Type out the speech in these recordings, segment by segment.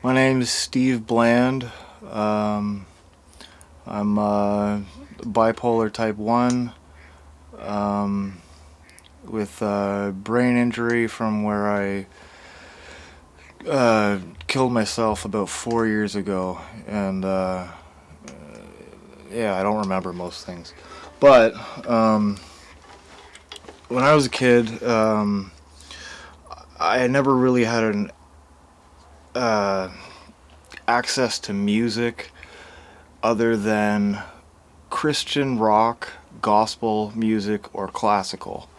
My name is Steve Bland. Um, I'm bipolar type 1 um, with brain injury from where I killed myself about 4 years ago. And yeah, I don't remember most things. But when I was a kid, I never really had an uh, access to music other than Christian rock, gospel music, or classical.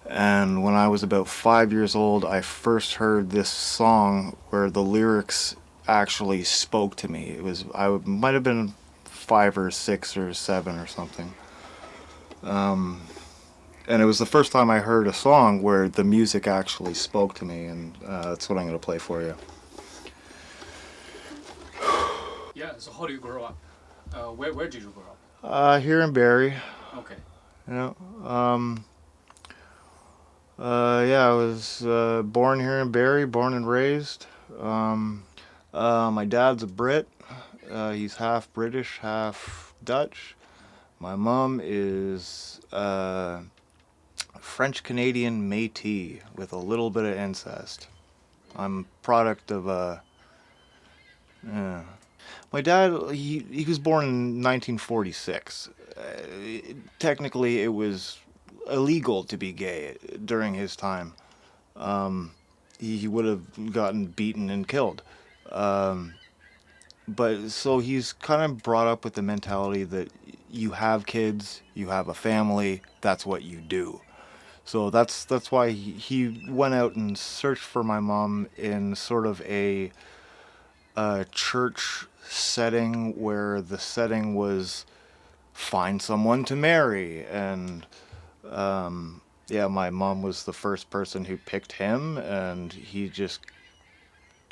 And when I was about 5 years old, I first heard this song where the lyrics actually spoke to me. I might have been 5 or 6 or 7 or something. And it was the first time I heard a song where the music actually spoke to me, and that's what I'm going to play for you. Yeah, so how do you grow up? Where did you grow up? Here in Barrie. Okay. Yeah. Yeah, I was born here in Barrie, born and raised. My dad's a Brit. He's half British, half Dutch. My mom is French Canadian Métis with a little bit of incest. I'm product of yeah. My dad, he was born in 1946. Technically, it was illegal to be gay during his time. He would have gotten beaten and killed. Um, but so he's kind of brought up with the mentality that you have kids, you have a family, that's what you do. So that's why he went out and searched for my mom in sort of a church setting where the setting was find someone to marry. And yeah, my mom was the first person who picked him, and he just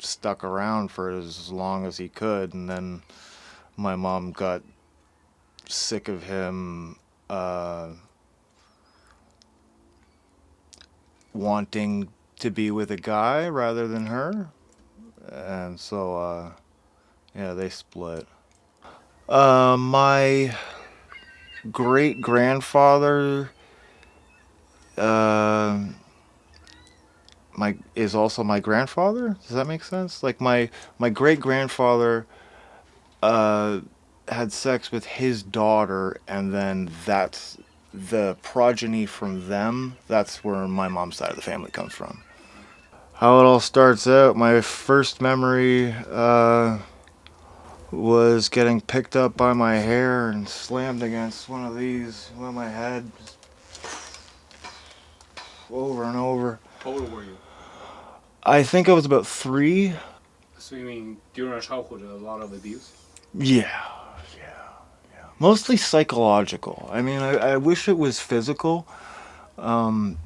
stuck around for as long as he could. And then my mom got sick of him wanting to be with a guy rather than her. And so, yeah, they split. My great grandfather uh, my is also my grandfather. Does that make sense? Like my great grandfather uh, had sex with his daughter, and then that's the progeny from them. That's where my mom's side of the family comes from. How it all starts out, my first memory was getting picked up by my hair and slammed against one of these with my head over and over. How old were you? I think I was about 3. So you mean during your childhood a lot of abuse? Yeah, yeah. Mostly psychological. I mean, I wish it was physical,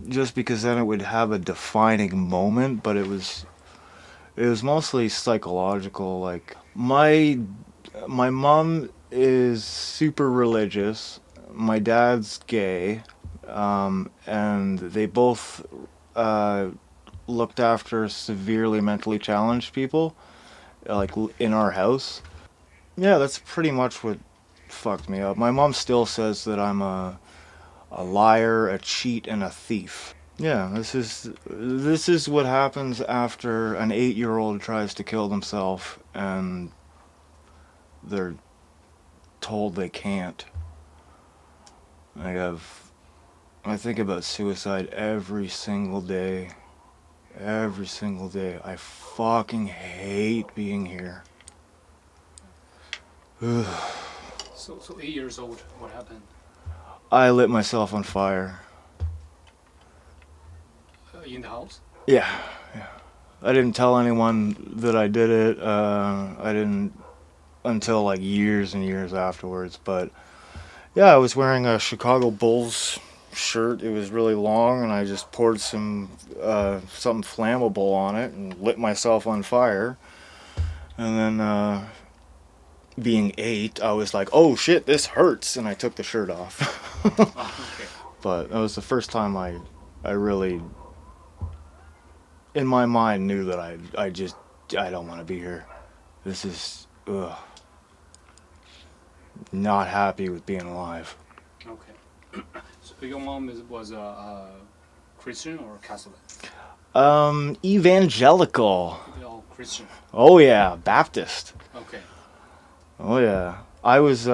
just because then it would have a defining moment. But it was mostly psychological. Like my mom is super religious. My dad's gay, and they both uh, looked after severely mentally challenged people, like in our house. Yeah, that's pretty much what fucked me up. My mom still says that I'm a liar, a cheat, and a thief. Yeah, this is what happens after an 8-year-old tries to kill themselves and they're told they can't. I think about suicide every single day. Every single day. I fucking hate being here. So 8 years old, what happened? I lit myself on fire. In the house? Yeah, yeah. I didn't tell anyone that I did it. I didn't until like years and years afterwards. But yeah, I was wearing a Chicago Bulls shirt. It was really long, and I just poured something flammable on it and lit myself on fire. And then, being 8, I was like, "Oh shit, this hurts," and I took the shirt off. Oh, okay. But that was the first time I really, in my mind, knew that I don't want to be here. This is, not happy with being alive. Okay. So your mom was a Christian or Catholic? Evangelical. Oh, Christian. Oh yeah, Baptist. Okay. Oh yeah. I was,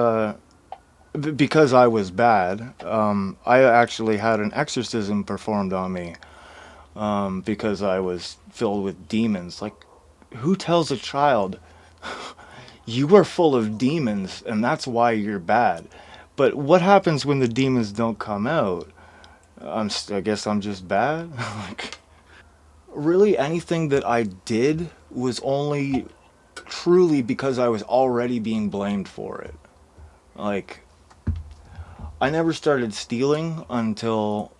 because I was bad, I actually had an exorcism performed on me, because I was filled with demons. Like, who tells a child you are full of demons and that's why you're bad? But what happens when the demons don't come out? I guess I'm just bad. Like, really, anything that I did was only truly because I was already being blamed for it. Like, I never started stealing until,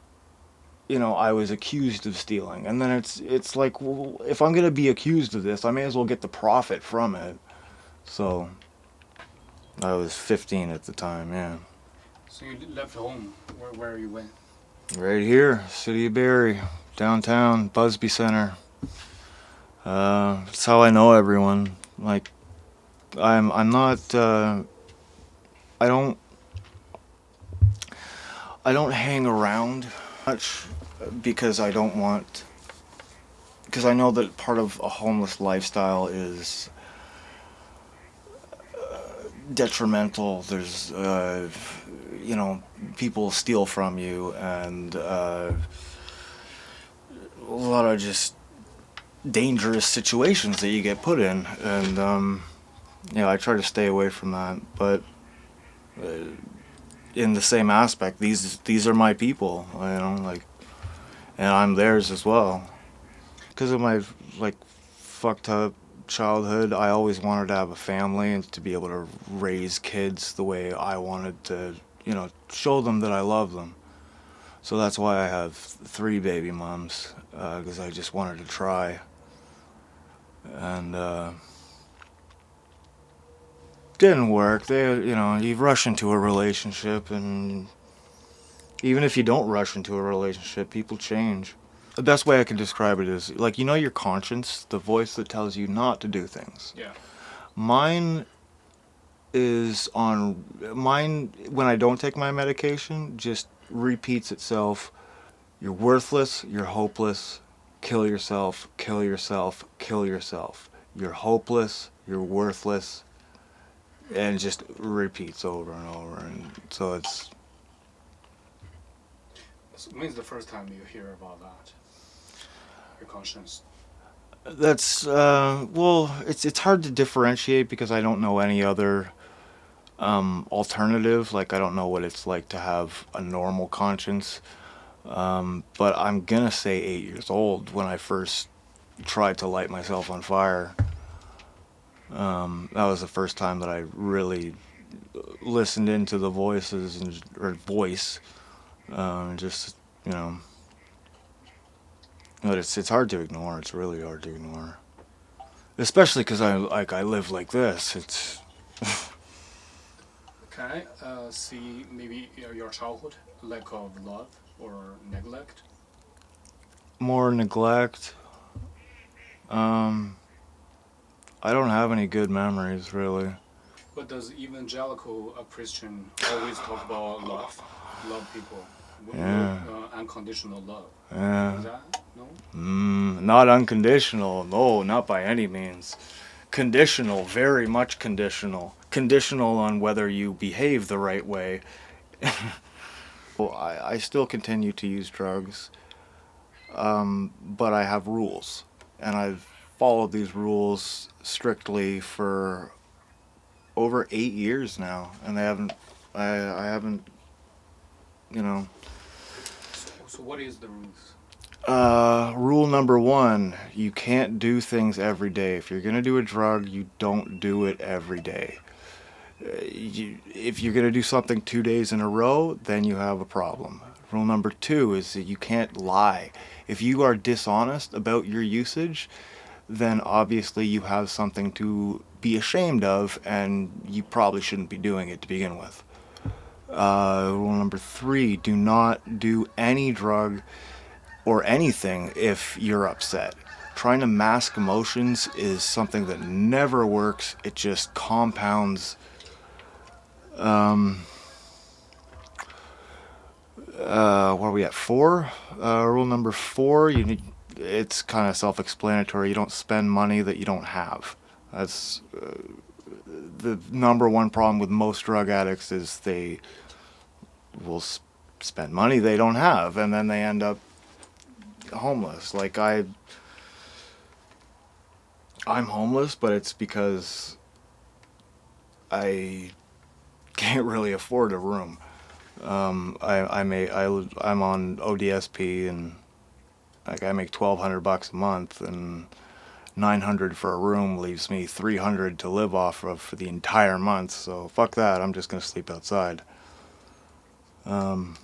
I was accused of stealing, and then it's like, well, if I'm gonna be accused of this, I may as well get the profit from it. So I was 15 at the time, yeah. So you left home. Where you went? Right here, city of Barrie, downtown, Busby Center. That's how I know everyone. Like, I'm not. I don't. I don't hang around much because I don't want. Because I know that part of a homeless lifestyle is detrimental. There's, people steal from you, and a lot of just dangerous situations that you get put in, and I try to stay away from that. But uh, in the same aspect, these are my people, like, and I'm theirs as well. Because of my like fucked up childhood, I always wanted to have a family and to be able to raise kids the way I wanted to, show them that I love them. So that's why I have three baby moms, because I just wanted to try. And didn't work. You rush into a relationship, and even if you don't rush into a relationship, people change. The best way I can describe it is like, your conscience, the voice that tells you not to do things. Yeah. Mine mine when I don't take my medication just repeats itself. You're worthless, you're hopeless, kill yourself, kill yourself, kill yourself. You're hopeless, you're worthless, and it just repeats over and over. And so So when's the first time you hear about that? Your conscience. it's hard to differentiate because I don't know any other alternative. Like, I don't know what it's like to have a normal conscience. But I'm gonna say 8 years old when I first tried to light myself on fire. That was the first time that I really listened into the voices or voice. Just, you know, but it's hard to ignore. It's really hard to ignore, especially because I live like this. It's Can I see maybe your childhood, lack of love or neglect? more neglect. Um, I don't have any good memories really. But does evangelical Christian always talk about love, love people, no Yeah, unconditional love? yeah. Is that no? Not unconditional. No, not by any means. Conditional, very much conditional. Conditional on whether you behave the right way. Well, I still continue to use drugs, but I have rules. And I've followed these rules strictly for over 8 years now. And I haven't, you know. So what is the rules? Rule number one, you can't do things every day. If you're gonna do a drug, you don't do it every day. If you're gonna do something 2 days in a row, then you have a problem. Rule number two is that you can't lie. If you are dishonest about your usage, then obviously you have something to be ashamed of, and you probably shouldn't be doing it to begin with. Rule number three, do not do any drug or anything if you're upset. trying to mask emotions is something that never works. It just compounds. Um, what are we at? Four. Rule number four. You need. It's kind of self-explanatory. You don't spend money that you don't have. That's the number one problem with most drug addicts is they will spend money they don't have, and then they end up homeless. Like I'm homeless, but it's because I can't really afford a room. I'm on ODSP, and like I make $1,200 a month, and 900 for a room leaves me 300 to live off of for the entire month. So fuck that. I'm just gonna sleep outside. Um,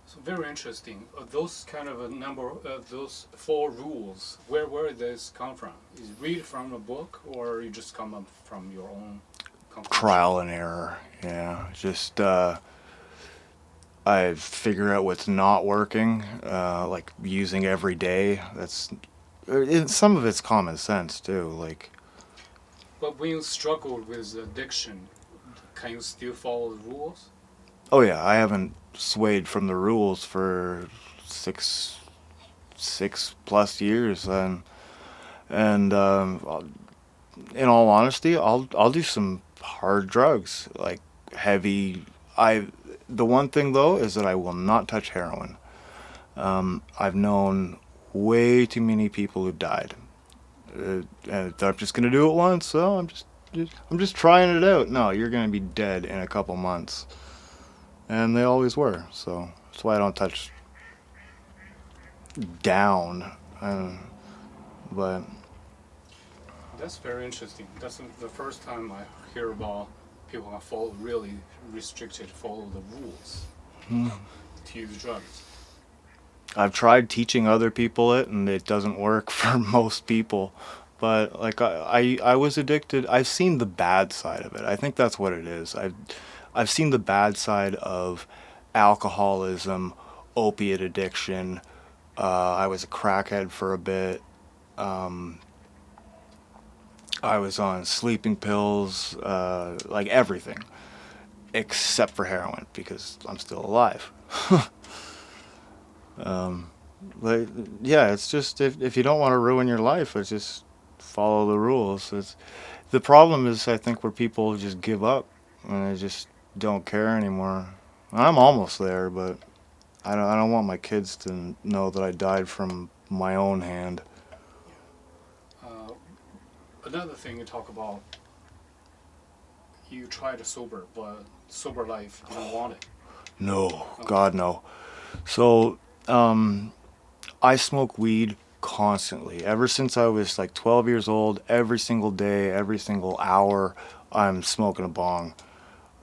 So very interesting. Those kind of a number, those four rules. Where this come from? Is it read from a book, or you just come up from your own conclusion? Trial and error. Yeah, just I figure out what's not working, like using every day. Some of it's common sense too. Like, But when you struggle with addiction, can you still follow the rules? oh yeah, I haven't swayed from the rules for six plus years, and in all honesty, I'll do some hard drugs, like heavy. I The one thing though is that I will not touch heroin. I've known way too many people who died. And I'm just gonna do it once, so I'm just trying it out. No, you're gonna be dead in a couple months, and they always were. So that's why I don't touch down. But That's very interesting. That's the first time I hear about people who follow really restricted, follow the rules to use drugs. I've tried teaching other people it, and it doesn't work for most people. But like I was addicted. I've seen the bad side of it. I think that's what it is. I've seen the bad side of alcoholism, opiate addiction. I was a crackhead for a bit. Um, I was on sleeping pills, like everything except for heroin because I'm still alive. um, but yeah, it's just if you don't want to ruin your life, it's just follow the rules. The problem is I think where people just give up and they just don't care anymore. I'm almost there, but I don't want my kids to know that I died from my own hand. Uh, Another thing you talk about, you tried to sober, but sober life you don't want it. No, Okay. God no. So, I smoke weed constantly. Ever since I was like 12 years old, every single day, every single hour, I'm smoking a bong.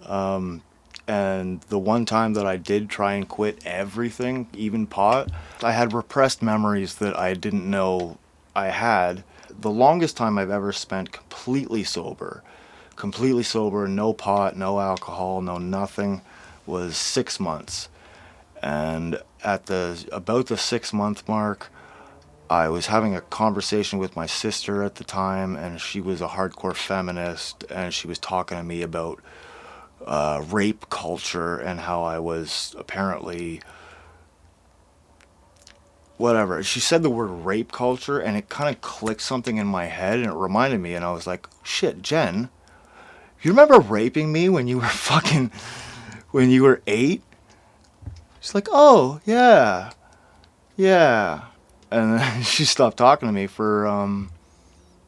Um, and the one time that I did try and quit everything, even pot, I had repressed memories that I didn't know I had. The longest time I've ever spent completely sober, no pot, no alcohol, no nothing, was 6 months. And at the about the 6 month mark, I was having a conversation with my sister at the time, and she was a hardcore feminist, and she was talking to me about rape culture and how I was apparently whatever. She said the word rape culture, and it kind of clicked something in my head, and it reminded me, and I was like, shit, Jen, you remember raping me when you were when you were 8? She's like, oh, yeah, yeah. And then she stopped talking to me for,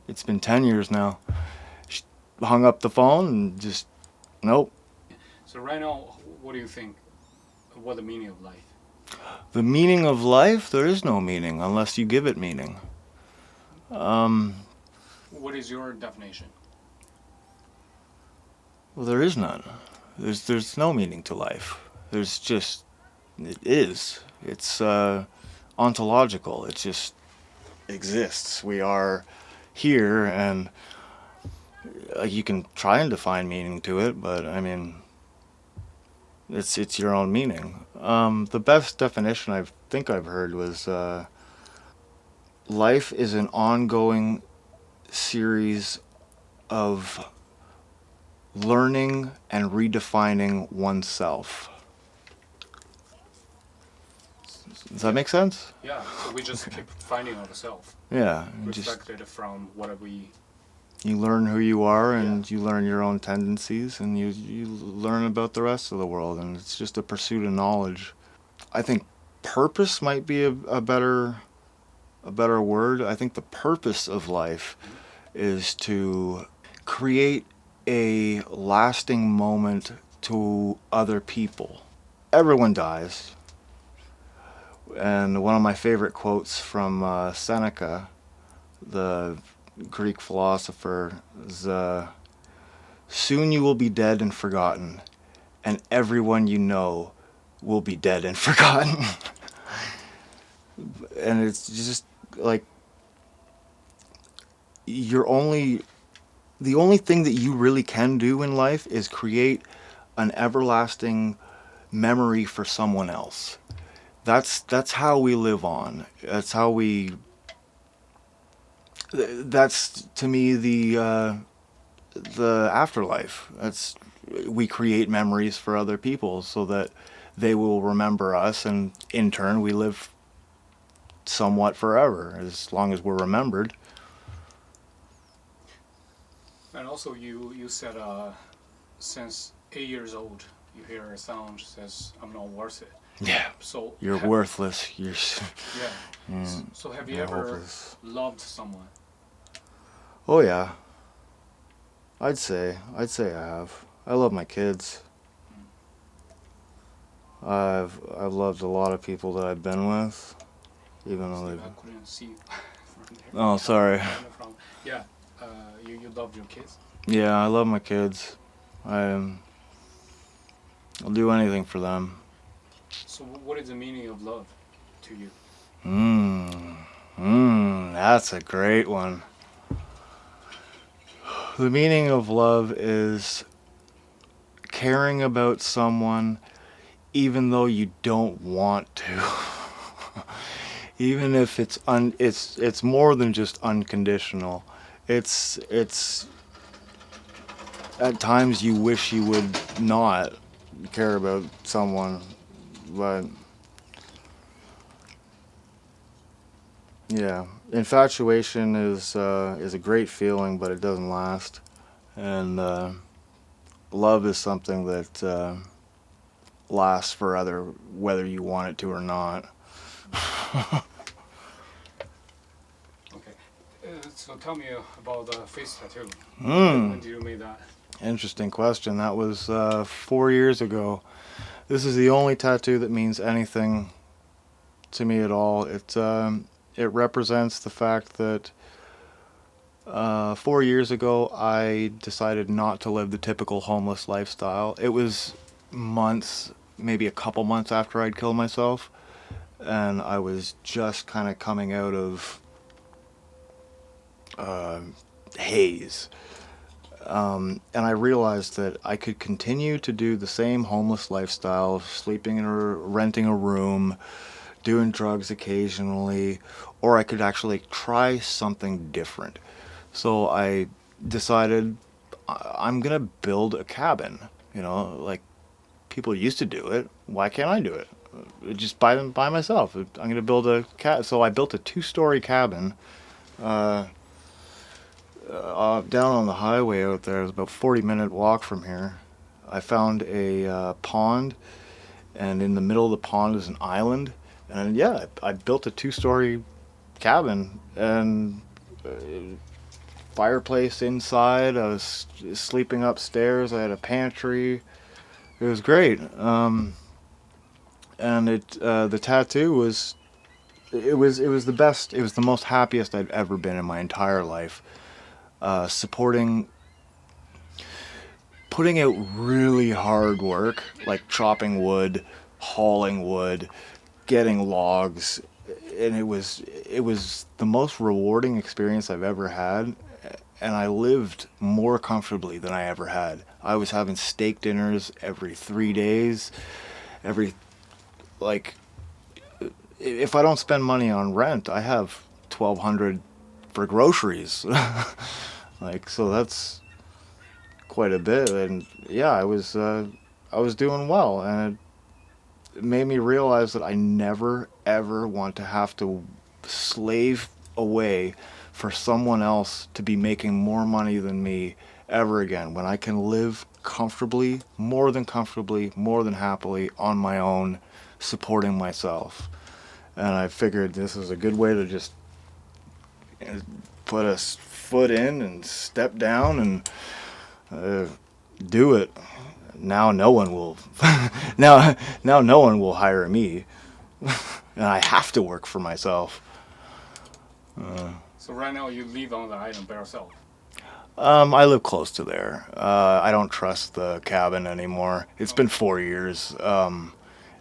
it's been 10 years now. She hung up the phone and just, nope. So right now, what do you think? What the meaning of life? The meaning of life, there is no meaning unless you give it meaning. Um, What is your definition? well, there is none. There's no meaning to life. There's just, it is. It's ontological. It just exists. We are here, and you can try and define meaning to it, but I mean, it's your own meaning. The best definition I think I've heard was life is an ongoing series of learning and redefining oneself. Does that make sense? Yeah, so we just keep finding ourselves, Yeah, just reflected from what we. you learn who you are, and Yeah. you learn your own tendencies, and you learn about the rest of the world, and it's just a pursuit of knowledge. I think purpose might be a better word. I think the purpose of life is to create a lasting moment to other people. Everyone dies. And one of my favorite quotes from Seneca, the Greek philosopher, is soon you will be dead and forgotten, and everyone you know will be dead and forgotten. And it's just like you're only the only thing that you really can do in life is create an everlasting memory for someone else. That's how we live on. That's to me the afterlife. That's we create memories for other people so that they will remember us, and in turn we live somewhat forever as long as we're remembered. And also, you said since 8 years old, you hear a sound says, "I'm not worth it." Yeah, So you're worthless. yeah. Yeah, So have you you're ever hopeless. loved someone? Oh yeah, I'd say I have. I love my kids. I've loved a lot of people that I've been with, even though Steve, they've. I couldn't see you from there. Oh, sorry. From, yeah, you love your kids. Yeah, I love my kids. I I'll do anything for them. So what is the meaning of love to you? Mmm. That's a great one. The meaning of love is caring about someone even though you don't want to. Even if it's more than just unconditional. It's at times you wish you would not care about someone, but yeah, infatuation is a great feeling, but it doesn't last. And love is something that lasts forever, whether you want it to or not. Okay. So tell me about the face tattoo. When Hmm. did you make that? Interesting question. That was 4 years ago. This is the only tattoo that means anything to me at all. It represents the fact that 4 years ago I decided not to live the typical homeless lifestyle. It was months, maybe a couple months after I'd killed myself, and I was just kind of coming out of uh, haze. And I realized that I could continue to do the same homeless lifestyle, sleeping in renting a room, doing drugs occasionally, or I could actually try something different. So I decided I'm gonna build a cabin. Like people used to do it. Why can't I do it? Just by myself. I'm gonna build a So I built a two-story cabin. Uh, Down on the highway out there, it's about 40-minute walk from here. I found a pond, and in the middle of the pond is an island. And yeah, I built a two-story cabin, and fireplace inside. I was sleeping upstairs. I had a pantry. It was great. And the tattoo was the best. It was the most happiest I've ever been in my entire life. Supporting Putting out really hard work, like chopping wood, hauling wood, getting logs, and it was the most rewarding experience I've ever had, and I lived more comfortably than I ever had. I was having steak dinners every 3 days, every like if I don't spend money on rent, I have $1,200 for groceries. Like, so that's quite a bit. And yeah, I was doing well, and it made me realize that I never ever want to have to slave away for someone else to be making more money than me ever again, when I can live comfortably, more than happily on my own, supporting myself. And I figured this is a good way to just put a foot in and step down and uh, do it. Now no one will now no one will hire me, and I have to work for myself. So right now you live on the island by yourself. I live close to there. I don't trust the cabin anymore. It's been 4 years, and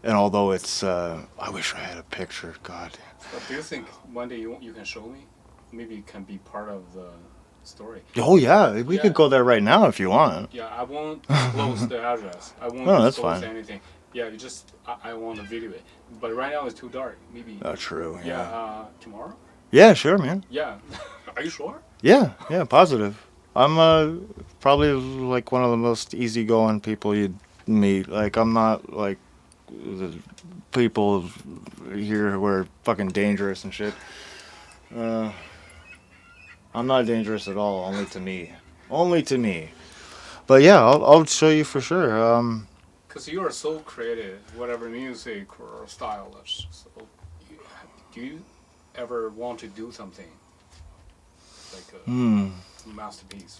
although it's, I wish I had a picture. God. But do you think one day you can show me? Maybe it can be part of the story. Oh yeah, we could go there right now if you want. Yeah, I won't disclose the address. I won't No, that's disclose fine. anything. Yeah, you just I want to video it. But right now it's too dark. Maybe. Oh, true. Yeah. Yeah. Tomorrow. Yeah, sure, man. Yeah. Are you sure? Yeah, yeah, positive. I'm probably like one of the most easygoing people you'd meet. Like, I'm not like the people here who are fucking dangerous and shit. Uh, I'm not dangerous at all, only to me. Only to me. But yeah, I'll show you for sure. Because you are so creative, whatever music or stylish. So, you, do you ever want to do something like a masterpiece?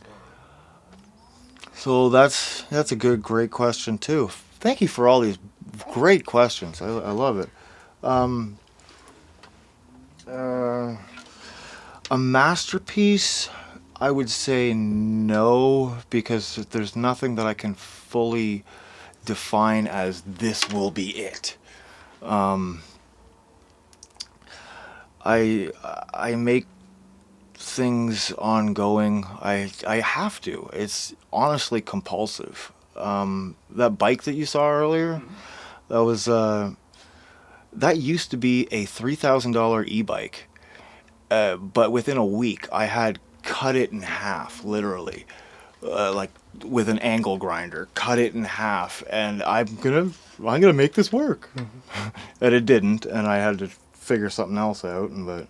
So that's a great question too. Thank you for all these great questions. I love it. Um, uh, a masterpiece, I would say no, because there's nothing that I can fully define as this will be it. Um, I make things ongoing. I have to. It's honestly compulsive. That bike that you saw earlier, that was that used to be a $3,000 e-bike. But within a week, I had cut it in half, literally, like with an angle grinder, cut it in half, and I'm gonna make this work. And it didn't, and I had to figure something else out. But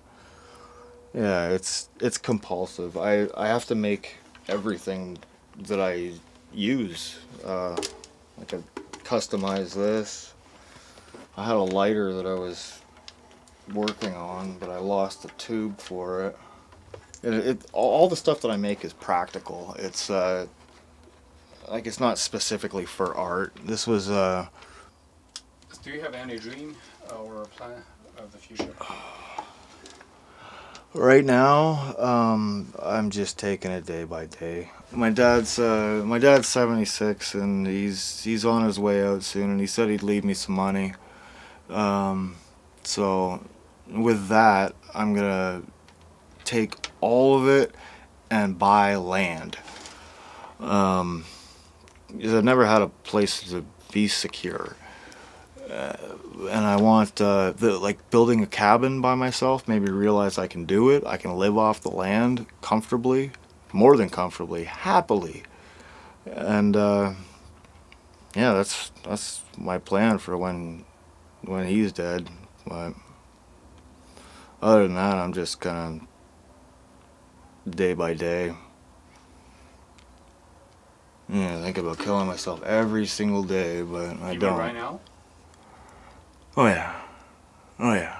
yeah, it's compulsive. I have to make everything that I use. I could customize this. I had a lighter that I was working on, but I lost the tube for it. All the stuff that I make is practical. It's like, it's not specifically for art. This was Do you have any dream or plan of the future? right now. I'm just taking it day by day. My dad's 76, and he's on his way out soon, and he said he'd leave me some money. So with that, I'm gonna take all of it and buy land. Because I've never had a place to be secure. And I want like building a cabin by myself. Maybe realize I can do it. I can live off the land comfortably, more than comfortably, happily. And yeah, that's my plan for when he's dead. But other than that, I'm just kind of day by day. Yeah, I think about killing myself every single day, but I Even don't. right now? Oh yeah. Oh yeah.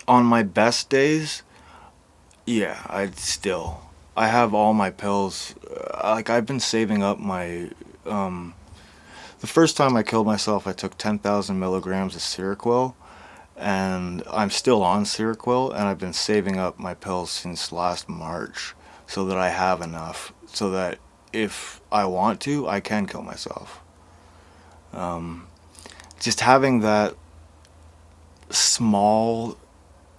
On my best days, yeah, I have all my pills. Like, I've been saving up my. The first time I killed myself, I took 10,000 milligrams of Seroquel, and I'm still on Seroquel, and I've been saving up my pills since last March, so that I have enough, so that if I want to, I can kill myself. Just having that small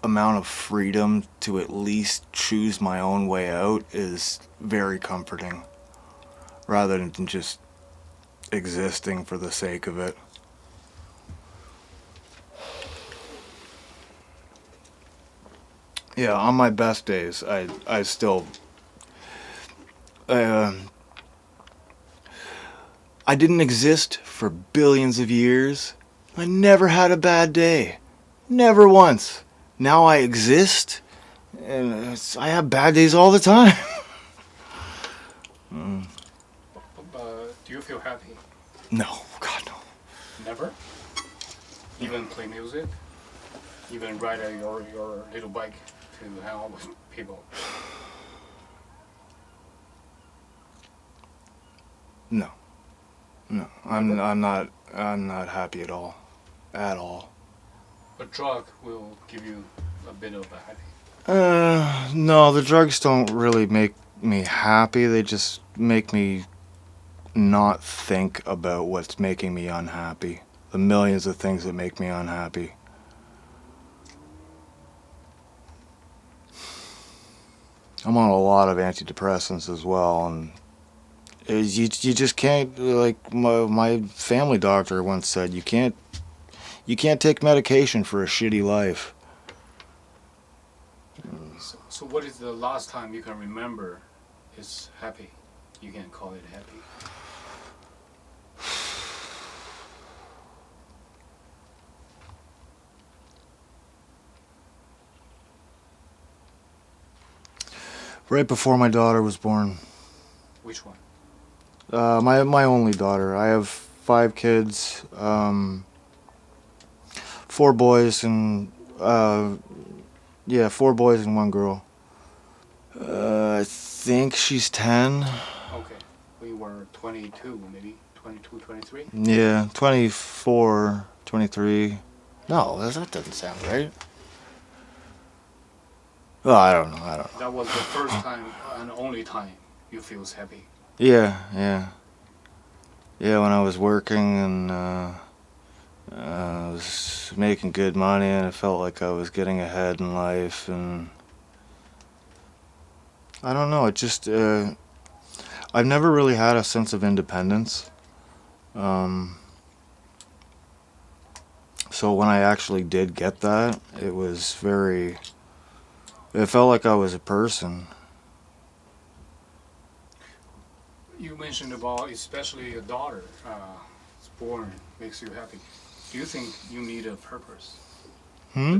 amount of freedom to at least choose my own way out is very comforting, rather than just existing for the sake of it. Yeah, on my best days, I still, uh, I didn't exist for billions of years. I never had a bad day. Never once. Now I exist, and I have bad days all the time. Do you feel happy? No, God, no. Never? Even play music? Even ride your little bike to hang out with people? No, no. Never? I'm not happy at all. At all. A drug will give you a bit of a happy. No, the drugs don't really make me happy. They just make me not think about what's making me unhappy. The millions of things that make me unhappy. I'm on a lot of antidepressants as well, and you just can't, like my family doctor once said, you can't take medication for a shitty life. So what is the last time you can remember is happy? You can call it happy. Right before my daughter was born. Which one? My only daughter. I have 5 kids, 4 boys and yeah, 4 boys and 1 girl. I think she's 10. Okay. We were 22, maybe 22, 23. Yeah, 24, 23. No, that doesn't sound right. Oh, I don't know. I don't know. That was the first time and only time you feel happy. Yeah, yeah. Yeah, when I was working and I was making good money and I felt like I was getting ahead in life, and I don't know, it just I've never really had a sense of independence. Um, so when I actually did get that, it was very, it felt like I was a person. You mentioned about especially a daughter is born makes you happy. Do you think you need a purpose? Hmm?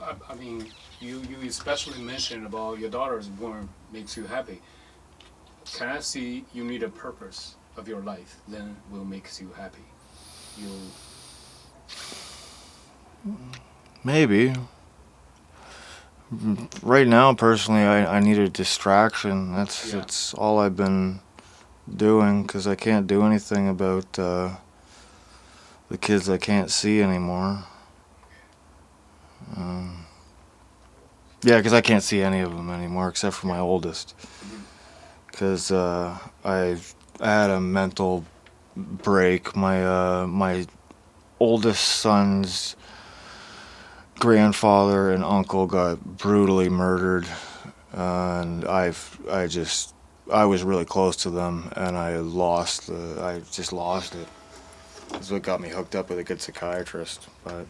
I mean, you especially mentioned about your daughter is born makes you happy. Can I see you need a purpose of your life? Then will makes you happy. You Maybe. Right now, personally, I need a distraction. yeah. That's all I've been doing, because I can't do anything about the kids I can't see anymore. Um, yeah, because I can't see any of them anymore except for my oldest. Mhm. Because I had a mental break. My oldest son's grandfather and uncle got brutally murdered, and I was really close to them, and I just lost it. That's what got me hooked up with a good psychiatrist. But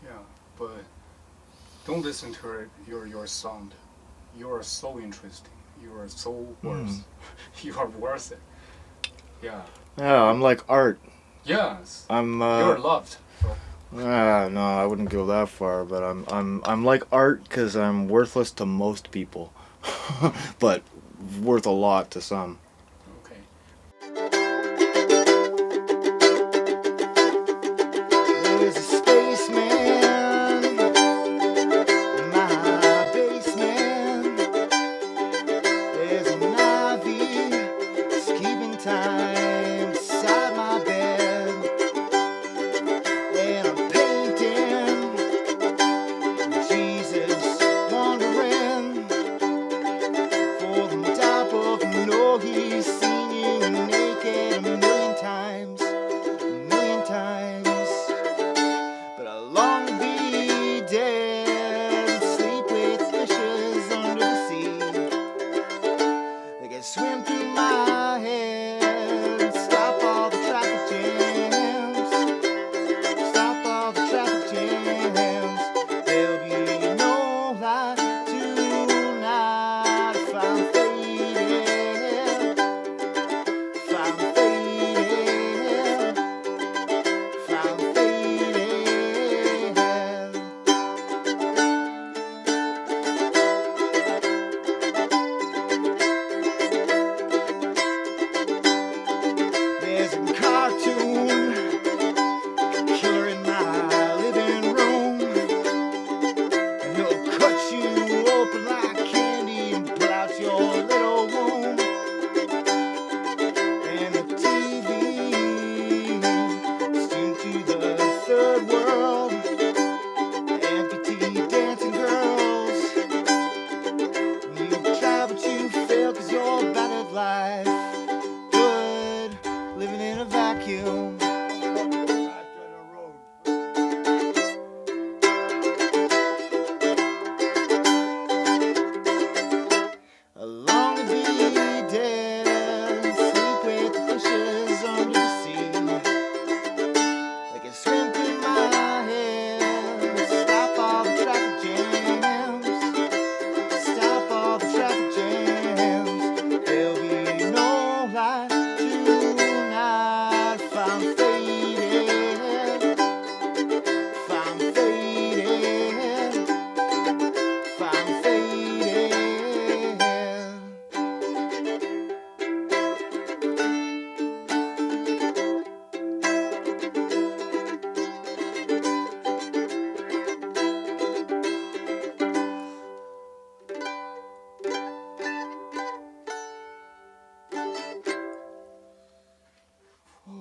Yeah, but don't listen to your sound. You are so interesting. You are so worth. You are worth it. Yeah. yeah, I'm like art. Yes. I'm You're loved. So, no, I wouldn't go that far, but I'm like art because I'm worthless to most people, but worth a lot to some.